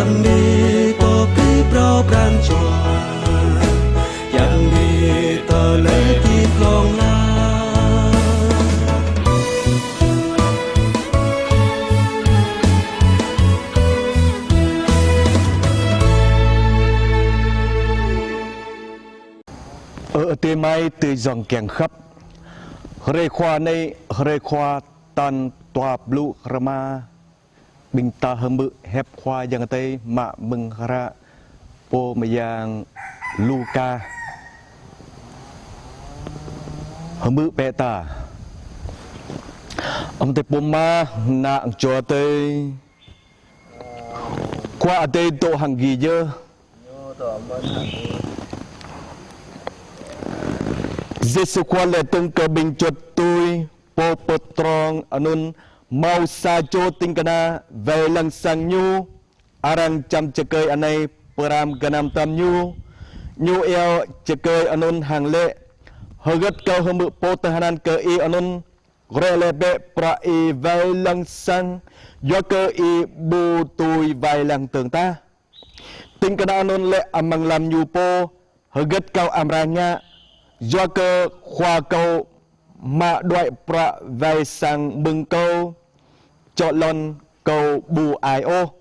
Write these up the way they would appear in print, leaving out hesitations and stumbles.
yang đi có cái pro pran chua yang đi tờ lấy thì lòng la ở tiền mai từ dòng kèn khắp rê khoa này rê khoa tan tòa blu rama bình ta hâm bự hẹp khoa yang tây mạ mừng ra po mayang Luka hâm bự beta ông tây poma nặng cho tây qua tây tổ hàng gì chứ Giêsu qua lệ từng cơ bình chuột tôi po potrong anun mau sa cho tingkana về lăng sang nhu arang chăm chê cây anh ấy pram ganam tam nhu eo chê cây anun hàng lệ hơi câu hôm bự po tahanan cơ y anun gre lệ bệ pra y về lăng sang do cơ y bu tôi về lăng tường ta tingkana anun lệ amang lam nhu po hơi câu amranya do cơ khoa câu mà đoại pra về sang bưng câu cho lon câu bù ai ô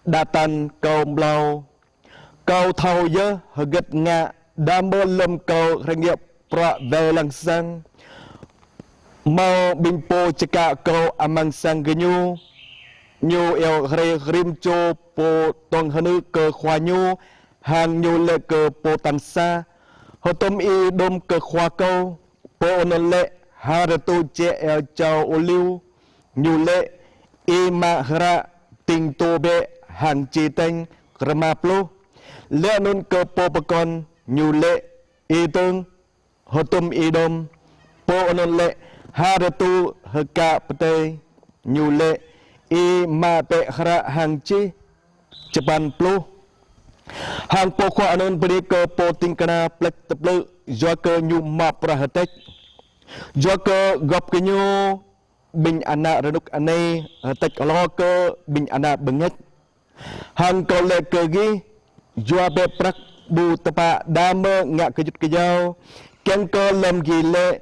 đa tan câu blau câu thâu dơ hơi gật ngạ đam bơ lâm câu doanh nghiệp pra về lăng sang mau bình po chika câu amang sang genyu nhu eo gre grim cho po tong hanu cơ khoa nhu hàng nhu lệ cơ po tan sa hồ tôm y đôm cơ khoa câu po non lệ hà tu che eo chào ô liu nhu lệ y ma hra tình tô bệ hàng chi tên krama plu lệ non cơ po pakon nhu lệ y tương hồ tôm y đôm po non lệ hà tu hơ ca pate nhu lệ y ma pe hra hàng chi chapan plu hàng po khoa non beri cơ po tingkana plek teplu do cơ nhu ma prahatek do cơ gop cái nhu bình ana renuk ane tek lo cơ bình ana benget hàng câu lệ cơ gi do be prak bu tapa dame ngạ kejut kejau ken cơ lem gi lệ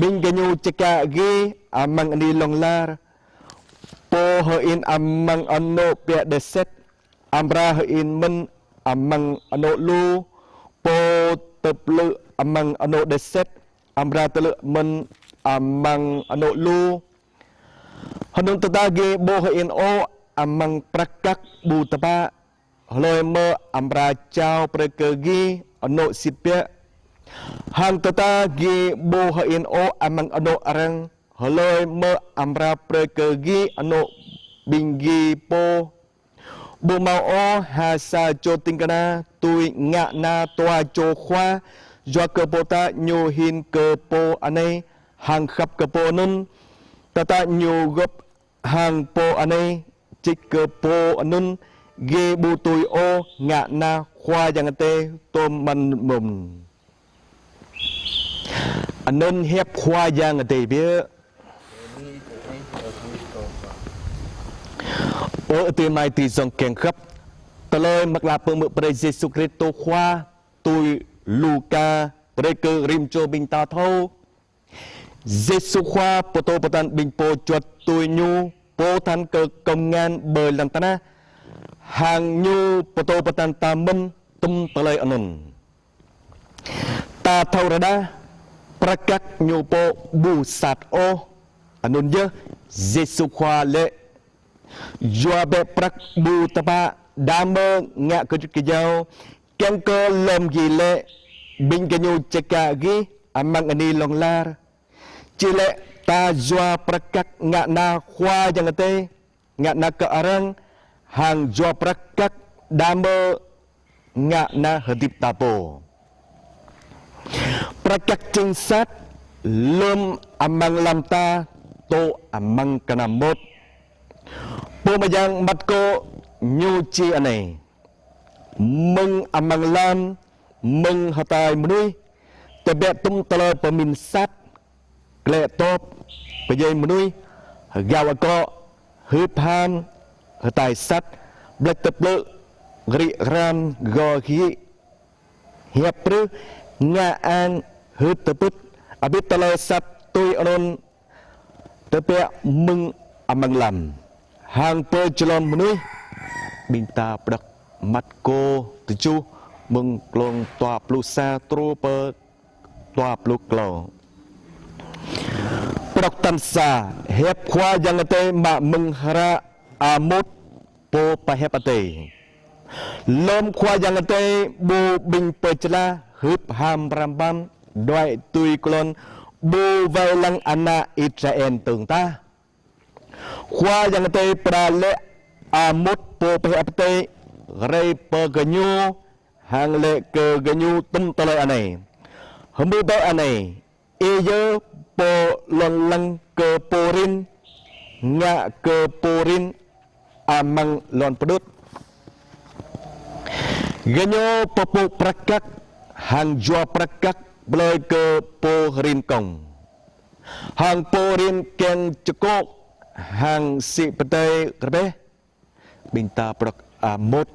bình cái nhu cheka gi amang ani longlar po ho in amang anno pe deset amra ho in men amang ano lu po teplu amang ano deset amra telu men amang ano lu hanun tatagi bo in o amang prakak bu tapa hloy me amra chao prekegi ano sipya hang tatagi bo in o amang ano arang hloy me amra prekegi ano binggi po bộ màu o hà sa cho tingkana tôi ngạ na toa cho khoa do cơ bộ ta nhu hin cơ bộ anay hàng khắp cơ bộ nun ta nhu gấp hàng bộ anay chích cơ bộ nun ghê bu tôi o ngạ na khoa yang tê tôm man mồm anh hẹp khoa yang tê bia ở tiền mai thì dòng kèn khắp ta lời mặc là bơm mực bề Giêsu Christo khoa tôi Luka bề cơ rim cho bình ta thâu Giêsu khoa po tô po tan bình po chuột tôi nhu po tan cơ công ngan bờ lăng ta hàng nhu po tô po tan ta minh tum ta lời anon ta thâu ra đa prakak nhu po bu sat o anon dơ Giêsu khoa lệ do be prak bu tapa dame ngạ kejut kejau ken ko lom gi lệ bình ke nyu cheka gi amang ani longlar chile ta jua prakak ngạ na khoa yang te ngạ na ke arang hang jua prakak dame ngạ na hadip tapo prakak cingsat lom amang lam ta to amang kanamot po mayang matko nhu chi anay mừng amang lam mừng hatai mnui tebe tum talo pamin sat kle top pejay mnui gawa ko hupan hatai sat blek teple ri ram go hi hiệp prư nga an hư teput abit tele sat tui anon tepe mừng amang lam hang pe chlon menui binta prak mat ko tuju mừng klong toa plusa tru pe toa pluk klo prak tansa hiệp khwa yang te ma mừng hara amut po pa hiệp ate lom khwa yang te bu bing pe chla hyp ham rambam doi tui klon bu vai lang ana Israel tường ta khwa yang te pra le amut po pa hiệp ate rei pe ganyu hang le ke ganyu tum tale anai hembu ba anai eje po lon lang ke porin nga ke porin amang lon pedut ganyo popu prakak hang jua prakak bloi ke porin kong hang porin keng cekok hang si petai kerbe binta prak amut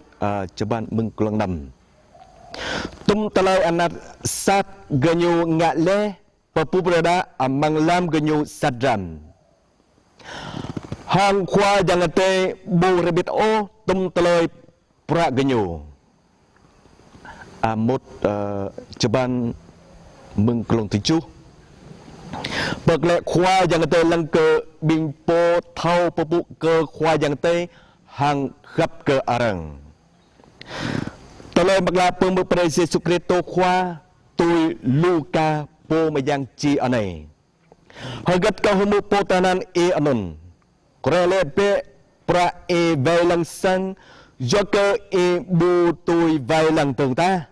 ceban mengkulang nam tum talai anat sat ganyu ngak le papu berada amang lam ganyu sadran hang khwa jangan te bu rebit o tum talai pra ganyu amut ceban mengkulang tujuh Bậc khwa jangan te lang ke bing po thau papu ke khwa jangan te hang khap ke arang Tolong bagla pemberi Yesus Kristus khwa tui luka po mayang chi anai. Hagat ka humu po tanan e anon. Korele pe pra e vailang sang jaka e bu tui vailang tong ta.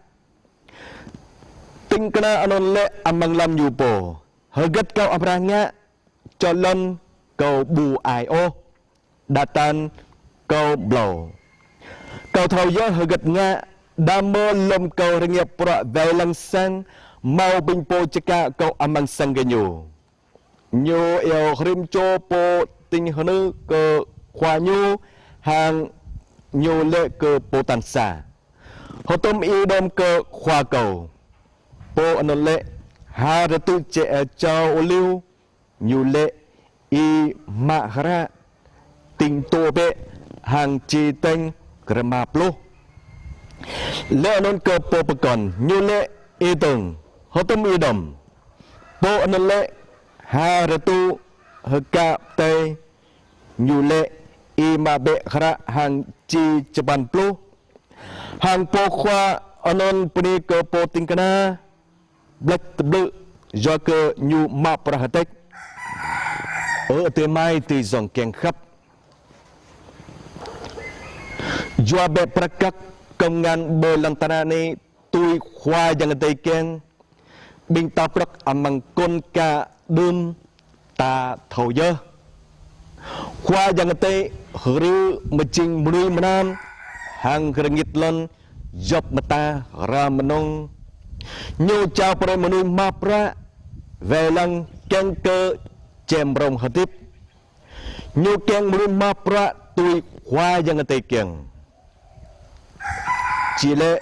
Ting kana anon le amang lam yu po. Hagat kau abranga cholon kau bu ai o. Datan kau blow. Kau thau yo hagat nga Dama lom kau ringgit pura vailang sang mau bing po ceka kau amang sang ganyo. Nyo eo rim cho po ting hanu ke khwa nyu hang nyo le ke po tansa. Hotom i dom ke khwa kau. Po anon le ha ratu che chao oliu nyu le i mahara ting to be hang chi teng krema plu. Le anon ke po pekon nyu le itong hotom idom po anon le ha ratu heka te nyu le i ma be khara hang chi ceban plu hang po khwa anon puni ke po tingkana blek teblu jo ke nyu ma prahatek te mai ti zong keng khap jua be prakak công ngan bơ lăng tana ni tui khoa yang tây keng bing ta prak amang kon ka dum ta thau ye khoa yang tây hru maching mui manam hang krengit lon job mata ramanong nyu chao pre manu mapra ve lang keng cơ chem rong hatip nyu keng manu mapra tui khoa yang tây keng Chile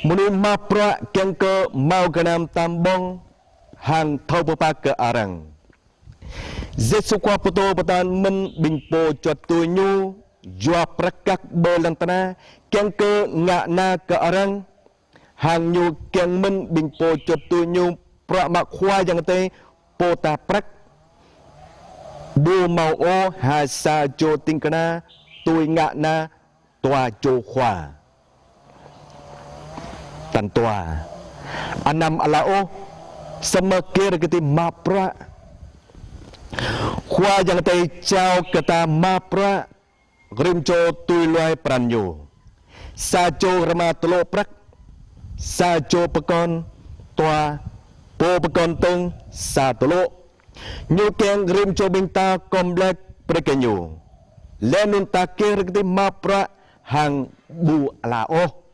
muni mapra keng ke mau kenam tambong hang thau papa ke arang Yesu kwa poto patan men bing po chot tu nyu jua prakak belang tana keng ke ngak na ke arang hang nyu keng men bing po chot tu nyu pra mak khwa yang te po ta prak bu mau o ha sa jo tingkana tui ngak na tua jo khwa Tantua Anam alao Semakir keti mapra Khwa yang tay chao kata mapra Grimcho tui luai pranyo Sajo rama telo prak Sajo pekon Tua Po pekon teng Sa telo Nyukeng grimcho binta komplek prekenyo Lenun takir keti mapra Hang bu alao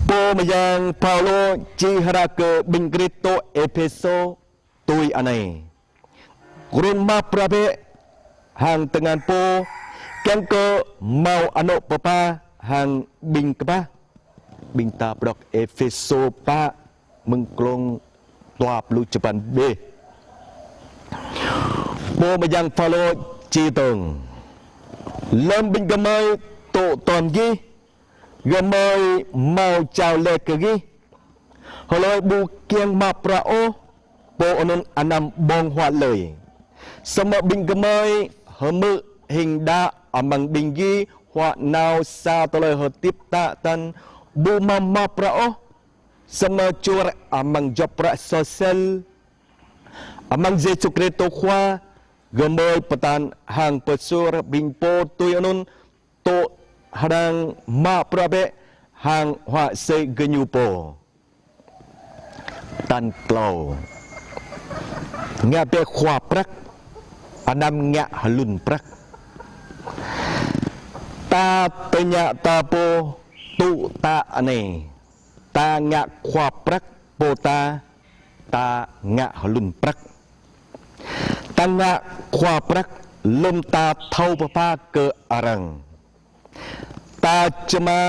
Po mayang Paulo cihara ke Bingkrito Efeso tui anai. Gurun ma prabe hang tengan po Kian ke mau anak papa hang bing kepa bing ta prok Efeso pa mengklong tuap lu Japan B bo mà yang follow chi tường lâm bing gamai tổ toàn ghi gamai mau chào lệ ke ghi holoi bu kiang ma prao bo onon anam bong hoa lời sama bing gamai hemu hình đa amang bing ghi hoa nào sa toloi ho tip ta tan bu ma prao sama chur amang jopra sosial amang Yesus Kristus khoa gamai petan hang pesur bing po tui anun to hadang ma prabe hang hoa se genyupo tan klau ngạ be khoa prak anam ngạ halun prak ta tenya ta po tu ta ane ta ngạ khoa prak po ta ngạ halun prak ta ngạ khoa prak lum ta thau papa ke arang ta cema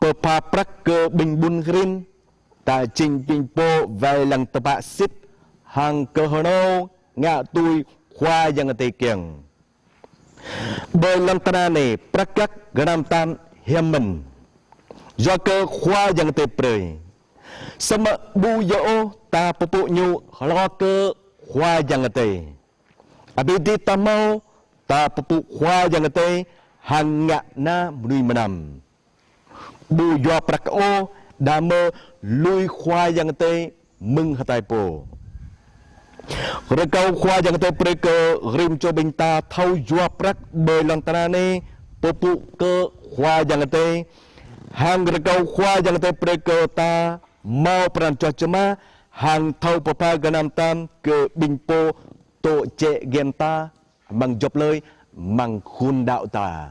papa prak ke bing bun rin ta ching ping po vai lang tapa sit hang ke hono ngạ tui khoa yang te kieng bởi lang tana ne prakak ganam tam hiam mình do cơ khoa yang te prei sama bu yo ta pupu nyu lo cơ khoa yang te abidi tamau ta pupu khoa yang te hang ngạ na mui manam bu yo prak o dame lui khoa yang te mừng hatai po rồi câu khoa yang te pre cơ rim cho bình ta thâu yo prak bởi lang tana ne pupu cơ khoa yang te hang rồi câu khoa yang te pre cơ ta mau pran cho chama hang thâu papa ganam tam ke bing po to che gen ta mang job lời mang khun đạo ta